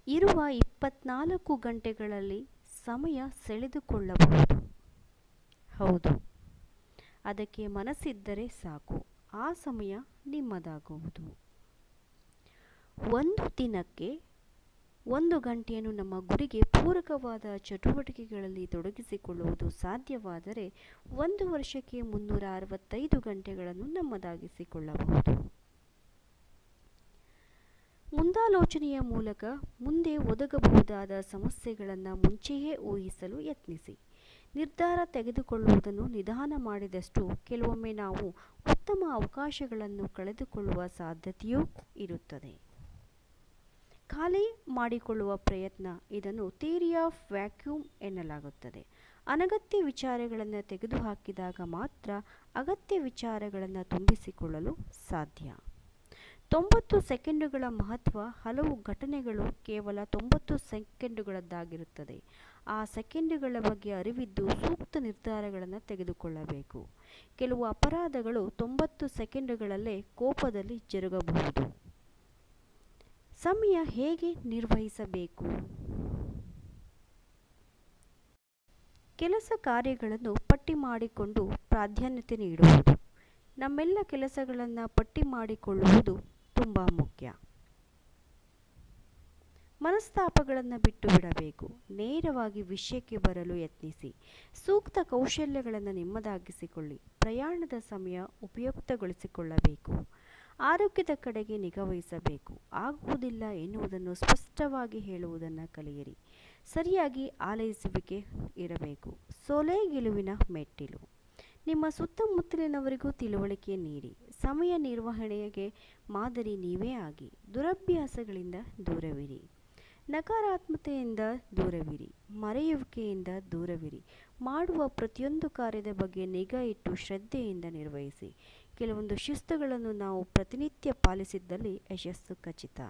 ಇರುವ 24 ಗಂಟೆಗಳಲ್ಲಿ ಸಮಯ ಸೆಳೆದುಕೊಳ್ಳಬಹುದು. ಹೌದು, ಅದಕ್ಕೆ ಮನಸ್ಸಿದ್ದರೆ ಸಾಕು, ಆ ಸಮಯ ನಿಮ್ಮದಾಗುವುದು. ಒಂದು ದಿನಕ್ಕೆ 1 ಗಂಟೆಯನ್ನು ನಮ್ಮ ಗುರಿಗೆ ಪೂರಕವಾದ ಚಟುವಟಿಕೆಗಳಲ್ಲಿ ತೊಡಗಿಸಿಕೊಳ್ಳುವುದು ಸಾಧ್ಯವಾದರೆ 1 ವರ್ಷಕ್ಕೆ 365 ಗಂಟೆಗಳನ್ನು ನಮ್ಮದಾಗಿಸಿಕೊಳ್ಳಬಹುದು. ಮುಂದಾಲೋಚನೆಯ ಮೂಲಕ ಮುಂದೆ ಒದಗಬಹುದಾದ ಸಮಸ್ಯೆಗಳನ್ನು ಮುಂಚೆಯೇ ಊಹಿಸಲು ಯತ್ನಿಸಿ. ನಿರ್ಧಾರ ತೆಗೆದುಕೊಳ್ಳುವುದನ್ನು ನಿಧಾನ ಮಾಡಿದಷ್ಟು ಕೆಲವೊಮ್ಮೆ ನಾವು ಉತ್ತಮ ಅವಕಾಶಗಳನ್ನು ಕಳೆದುಕೊಳ್ಳುವ ಸಾಧ್ಯತೆಯೂ ಇರುತ್ತದೆ. ಖಾಲಿ ಮಾಡಿಕೊಳ್ಳುವ ಪ್ರಯತ್ನ, ಇದನ್ನು ಥಿಯರಿ ಆಫ್ ವ್ಯಾಕ್ಯೂಮ್ ಎನ್ನಲಾಗುತ್ತದೆ. ಅನಗತ್ಯ ವಿಚಾರಗಳನ್ನು ತೆಗೆದುಹಾಕಿದಾಗ ಮಾತ್ರ ಅಗತ್ಯ ವಿಚಾರಗಳನ್ನು ತುಂಬಿಸಿಕೊಳ್ಳಲು ಸಾಧ್ಯ. 90 ಸೆಕೆಂಡುಗಳ ಮಹತ್ವ. ಹಲವು ಘಟನೆಗಳು ಕೇವಲ 90 ಸೆಕೆಂಡುಗಳದ್ದಾಗಿರುತ್ತದೆ. ಆ ಸೆಕೆಂಡುಗಳ ಬಗ್ಗೆ ಅರಿವಿದ್ದು ಸೂಕ್ತ ನಿರ್ಧಾರಗಳನ್ನು ತೆಗೆದುಕೊಳ್ಳಬೇಕು. ಕೆಲವು ಅಪರಾಧಗಳು 90 ಸೆಕೆಂಡುಗಳಲ್ಲೇ ಕೋಪದಲ್ಲಿ ಜರುಗಬಹುದು. ಸಮಯ ಹೇಗೆ ನಿರ್ವಹಿಸಬೇಕು? ಕೆಲಸ ಕಾರ್ಯಗಳನ್ನು ಪಟ್ಟಿ ಮಾಡಿಕೊಂಡು ಪ್ರಾಧಾನ್ಯತೆ ನೀಡುವುದು. ನಮ್ಮೆಲ್ಲ ಕೆಲಸಗಳನ್ನು ಪಟ್ಟಿ ಮಾಡಿಕೊಳ್ಳುವುದು ತುಂಬ ಮುಖ್ಯ. ಮನಸ್ತಾಪಗಳನ್ನು ಬಿಟ್ಟು ಬಿಡಬೇಕು. ನೇರವಾಗಿ ವಿಷಯಕ್ಕೆ ಬರಲು ಯತ್ನಿಸಿ. ಸೂಕ್ತ ಕೌಶಲ್ಯಗಳನ್ನು ನಿಮ್ಮದಾಗಿಸಿಕೊಳ್ಳಿ. ಪ್ರಯಾಣದ ಸಮಯ ಉಪಯುಕ್ತಗೊಳಿಸಿಕೊಳ್ಳಬೇಕು. ಆರೋಗ್ಯದ ಕಡೆಗೆ ನಿಗಾವಹಿಸಬೇಕು. ಆಗುವುದಿಲ್ಲ ಎನ್ನುವುದನ್ನು ಸ್ಪಷ್ಟವಾಗಿ ಹೇಳುವುದನ್ನು ಕಲಿಯಿರಿ. ಸರಿಯಾಗಿ ಆಲೈಸುವಿಕೆ ಇರಬೇಕು. ಸೋಲೇ ಗೆಲುವಿನ ಮೆಟ್ಟಿಲು. ನಿಮ್ಮ ಸುತ್ತಮುತ್ತಲಿನವರಿಗೂ ತಿಳುವಳಿಕೆ ನೀಡಿ. ಸಮಯ ನಿರ್ವಹಣೆಗೆ ಮಾದರಿ ನೀವೇ ಆಗಿ. ದುರಭ್ಯಾಸಗಳಿಂದ ದೂರವಿರಿ. ನಕಾರಾತ್ಮಕತೆಯಿಂದ ದೂರವಿರಿ. ಮರೆಯುವಿಕೆಯಿಂದ ದೂರವಿರಿ. ಮಾಡುವ ಪ್ರತಿಯೊಂದು ಕಾರ್ಯದ ಬಗ್ಗೆ ನಿಗಾ ಇಟ್ಟು ಶ್ರದ್ಧೆಯಿಂದ ನಿರ್ವಹಿಸಿ. ಕೆಲವೊಂದು ಶಿಸ್ತುಗಳನ್ನು ನಾವು ಪ್ರತಿನಿತ್ಯ ಪಾಲಿಸಿದ್ದಲ್ಲಿ ಯಶಸ್ಸು ಖಚಿತ.